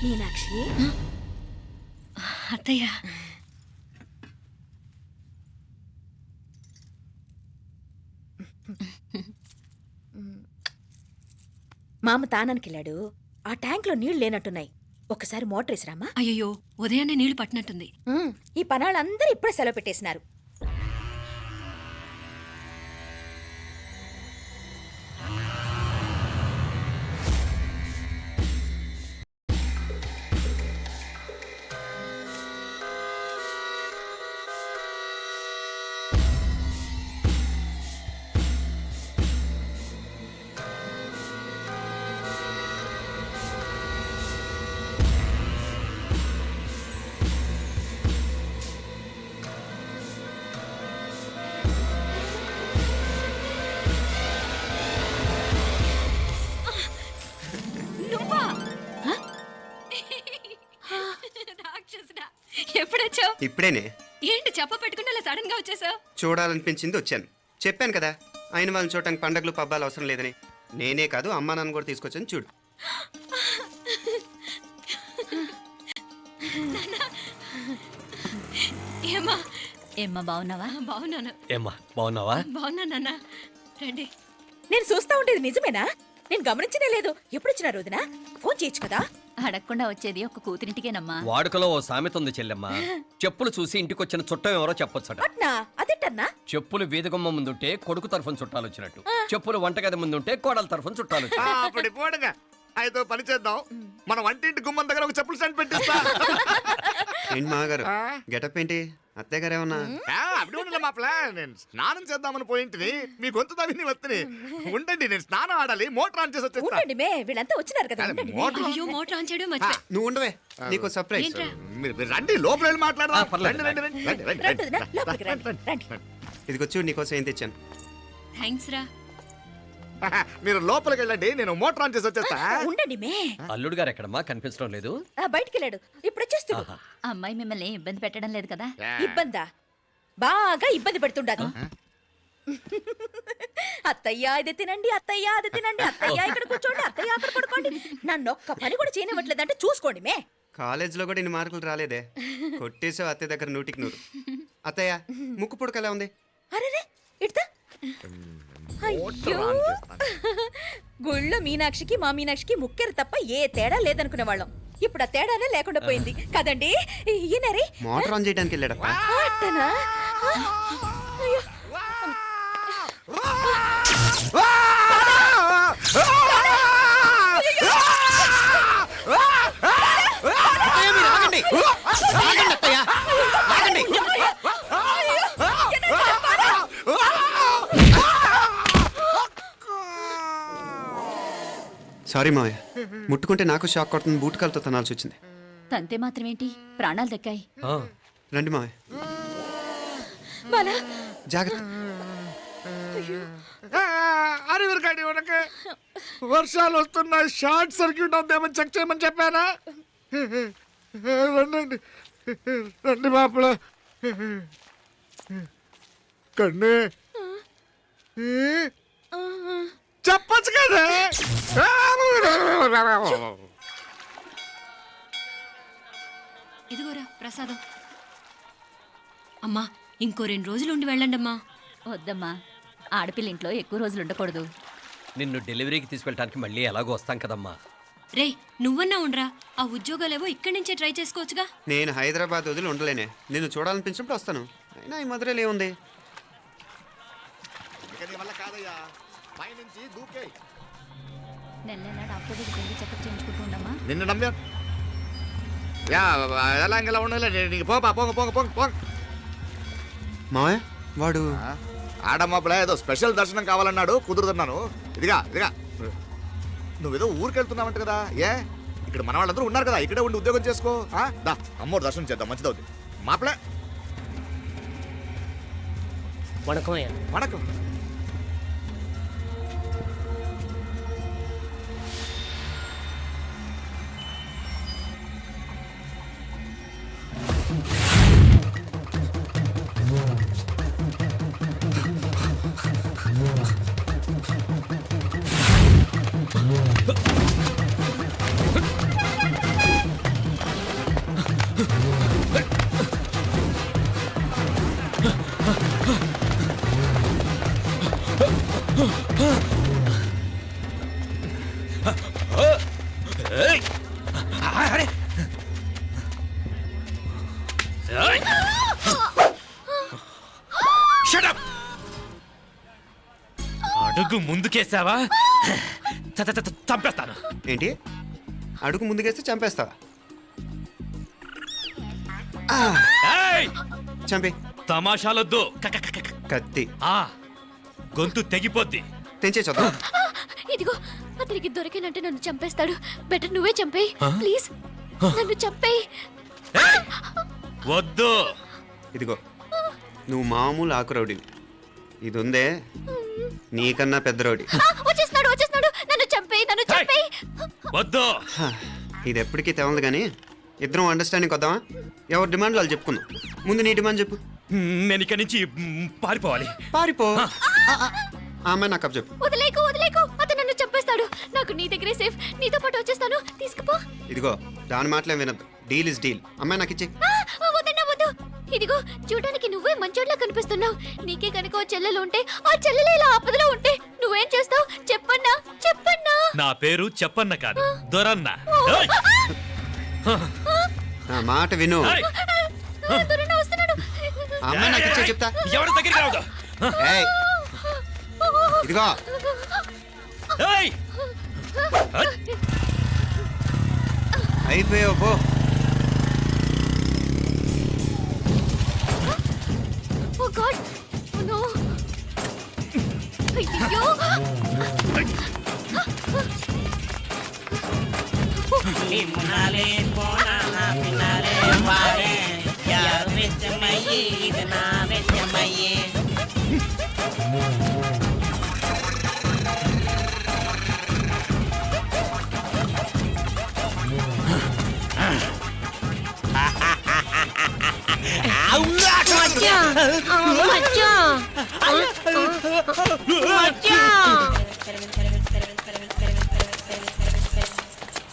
మీనాక్షి అత్తయ్య మామ తానానికి వెళ్ళాడు. ఆ ట్యాంక్ లో నీళ్లు లేనట్టున్నాయి. ఒకసారి మోటార్ వేసిరామా. అయ్యో ఉదయాన్నే నీళ్లు పట్టినట్టుంది. ఈ పనాళ్ళందరూ ఇప్పుడే సెలవు పెట్టేసినారు. ఎప్పుడొచ్చావు? ఇప్పుడేనే. ఏంటి చెప్ప పెట్టుకుని అలా సడన్ గా వచ్చేసావు? చూడాలనిపించింది వచ్చాను. చెప్పాను కదా ఆయన వాళ్ళని చూడటానికి పండగలు పబ్బాలు అవసరం లేదని. నేనే కాదు అమ్మా నాన్న కూడా తీసుకొచ్చాను చూడు. ఏమ్మా ఏమ్మా బాగున్నావా? బాగున్నాను. ఏమ్మా బాగున్నావా? బాగున్నా నాన్న. రండి. నేను చూస్తా ఉండేది నిజమేనా? నేను గమనించనే లేదు. ఎప్పుడొచ్చినా రోజున ఫోన్ చేయొచ్చు కదా. అడగకుండా వచ్చేది ఒక కూతురింటికేనమ్మా. వాడుకలో ఓ సామెత ఉంది చెల్లెమ్మ. చెప్పులు చూసి ఇంటికొచ్చిన చుట్టం ఎవరో చెప్పొచ్చట. అట్నా? అదేటన్నా? చెప్పులు వీధగుమ్మ ముందుంటే కొడుకు తరఫున చుట్టాలు వచ్చినట్టు, చెప్పులు వంటగది ముందుంటే కోడల తరఫున చుట్టాలు వచ్చినట్టు. అయితే పని చేద్దాం. మన వంటింటి గుమ్మం దగ్గర ఒక చెప్పులు స్టాండ్ పెట్టిస్తా. ఏంటి మామగారు గెటప్ ఏంటి? అత్తయ్య గారు ఏమన్నా? అప్పుడు ఉండలే మా ప్లాన్. నేను స్నానం చేద్దామని పోయింటిని, మీ గొంతు తవ్వి వస్తుంది. ఉండండి, నేను స్నానం ఆడాలి. మోటార్ ఆన్ చేసి వచ్చేస్తా. ఉండండి మే, వీళ్ళంతా వచ్చినారు కదా. ఉండండి మే. అయ్యో మోటార్ ఆన్ చేయడం మర్చిపోయా. నువ్వు ఉండవే, నీకు సర్ప్రైజ్. ఏంట్రా? మీరు రండి, లోపల వెళ్ళి మాట్లాడదాం. పర్లేదు. రండి, రండి, రండి, రండి, రండి, రండి వదినా, రండి. లోపలికి రండి, రండి. ఇదిగో చూడు నీకోసం ఏం తెచ్చాను. థ్యాంక్స్ రా. మీరు లోపలికి వెళ్ళండి, నేను మోటార్ ఆన్ చేసి వచ్చేస్తా. ఉండండి మే. అల్లుడు గారు ఎక్కడమ్మా కనిపించడం లేదు? బయటికి వెళ్ళాడు. ఇప్పుడు వచ్చేస్తాడు. ఆహా. అమ్మాయి మిమ్మల్ని ఇబ్బంది పెట్టడం లేదు కదా? ఇబ్బందా? బాగా ఇబ్బంది పెడుతుండదు. అత్తయ్య ఇది తినండి, అత్తయ్య అది తినండి, అత్తయ్య ఇక్కడ కూర్చోండి, అత్తయ్య అక్కడ పడుకోండి. నన్ను ఒక్క పని కూడా చేయనివ్వట్లేదంటే చూసుకోండి మే. కాలేజీలో కూడా ఇన్ని మార్కులు రాలేదే. కొట్టేసావు అత్తయ్య దగ్గర 100కి 100. అత్తయ్య ముక్కు పుడక ఎలా ఉంది? అరే ఇడతా. అయ్యో, గుళ్ళో మీనాక్షికి మా మీనాక్షికి ముక్కెరు తప్ప ఏ తేడా లేదనుకునే వాళ్ళం. ఇప్పుడు ఆ తేడానే లేకుండా పోయింది కదండి. ఈయనరే మోటార్ ఆన్ చేయడానికి వెళ్ళాడప్ప. అట్టనా? అయ్యో. సారీ మావయ్య, ముట్టుకుంటే నాకు షాక్ కొడుతుంది. బూట్ కాలుతో తనాల్సి వచ్చింది. తంతే మాత్రమేంటి, ప్రాణాలు దక్కాయి. రండి మావయ్య, జాగ్రత్త. అరే వీరకాడి ఉనకే వర్షాలు వస్తున్నాయి, షార్ట్ సర్క్యూట్ అవుతామని చెక్ చేయమని చెప్పానా? రండి రండి మాపల కన్నే చెప్పచ్చు కదా. ఇదిగోరా ప్రసాదం. అమ్మా ఇంకో 2 రోజులు ఉండి వెళ్ళండమ్మా. వద్దమ్మా, ఆడపిల్ల ఇంట్లో ఎక్కువ రోజులు ఉండకూడదు. నిన్ను డెలివరీకి తీసుకెళ్ళడానికి మళ్ళీ ఎలాగో వస్తాం కదమ్మా. రే నువ్వన్నా ఉండరా, ఆ ఉద్యోగాలేవో ఇక్కడి నుంచే ట్రై చేసుకోవచ్చుగా. నేను హైదరాబాద్ వదిలి ఉండలేనే. నిన్ను చూడాలనిపించినప్పుడు వస్తాను. అయినా ఈ మధురలో ఏముంది? కాదయ్యా, పైనుంచి దూకే. నెల డాక్టర్ దగ్గరికి వెళ్ళి చెకప్ చేయించుకుంటూ ఉండమ్మా. నిన్ను నమ్మా ఎలా ఇంకెలా ఉండలే. పోపా పోంగ పోంగ పోంగ పోంగ. మావయ్య వాడు ఆడమ్మప్పుడే ఏదో స్పెషల్ దర్శనం కావాలన్నాడు, కుదురుతున్నాను. ఇదిగా నువ్వేదో ఊరికెళ్తున్నావంట కదా. ఇక్కడ మన వాళ్ళందరూ ఉన్నారు కదా, ఇక్కడే ఉండి ఉద్యోగం చేసుకో. దా అమ్మోడు దర్శనం చేద్దాం, మంచిదవుతుంది. మాపలే వణకం. వణకం. అరే Shut up! అడుగు ముందుకేసావా చంపేస్తాను. ఏంటి అడుగు ముందుకేస్తే చంపేస్తావా? ఏయ్! చంపే. తమాషాలొద్దు. కత్తి ఆ గొంతు తెగిపోద్ది. తెంచే చూద్దాం. ఇదిగో అతనికి దొరికినంటే నన్ను చంపేస్తాడు. బెటర్ నువ్వే చంపేయి ప్లీజ్. నన్ను చంపేయి. ఏయ్! వద్దు. ఇదిగో నువ్వు మామూలు ఆకు రౌడీవి. ఇది ఉందే నీకన్నా పెద్ద రౌడీ. వచ్చేస్తున్నాడు. నన్ను చంపేయి. వద్దు. హ, ఇది ఎప్పటికీ తెవలదు కానీ ఇద్దరం అండర్స్టాండింగ్ వద్దామా? ఎవరి డిమాండ్ వాళ్ళు చెప్పుకుందాం. ముందు నీ డిమాండ్ చెప్పు. నేను ఇక్కడి నుంచి పారిపోవాలి. పారిపో. ఆ అమ్మాయి నాకు అప్ చెప్పు. వదిలేకు. అతను నన్ను చంపేస్తాడు. నాకు నీ దగ్గరే సేఫ్. నీతో పాటు వచ్చేస్తాను. తీసుకుపో. ఇదిగో దాని మాటలేం వినద్దు. Deal is deal. అమ్మాయి నాకు ఇచ్చే. వద్దు. ఇదిగో చూడడానికి నువ్వే మంచోట్లా కనిపిస్తున్నావు. నీకే కనుక ఓ చెల్లెలు ఉంటే ఆ చెల్లెలే ఇలా ఆపదలో ఉంటే నువ్వేం చేస్తావు? చెప్పన్నా. నా పేరు చెప్పన్న కాదు, దొరన్న. ఏయ్! నా మాట విను. ఏయ్! దొరన్న వస్తున్నాడు. ఆ అమ్మాయి నాకు ఇచ్చే చెప్తా. ఎవరి దగ్గరికి రావద్దు. ఏయ్, ఇదిగో ఏయ్! అయిపోయావు పో. Oh God. Oh no. అయ్యో. Limonale, bonana, finale, vale. Ya vete maye, idna vete maye.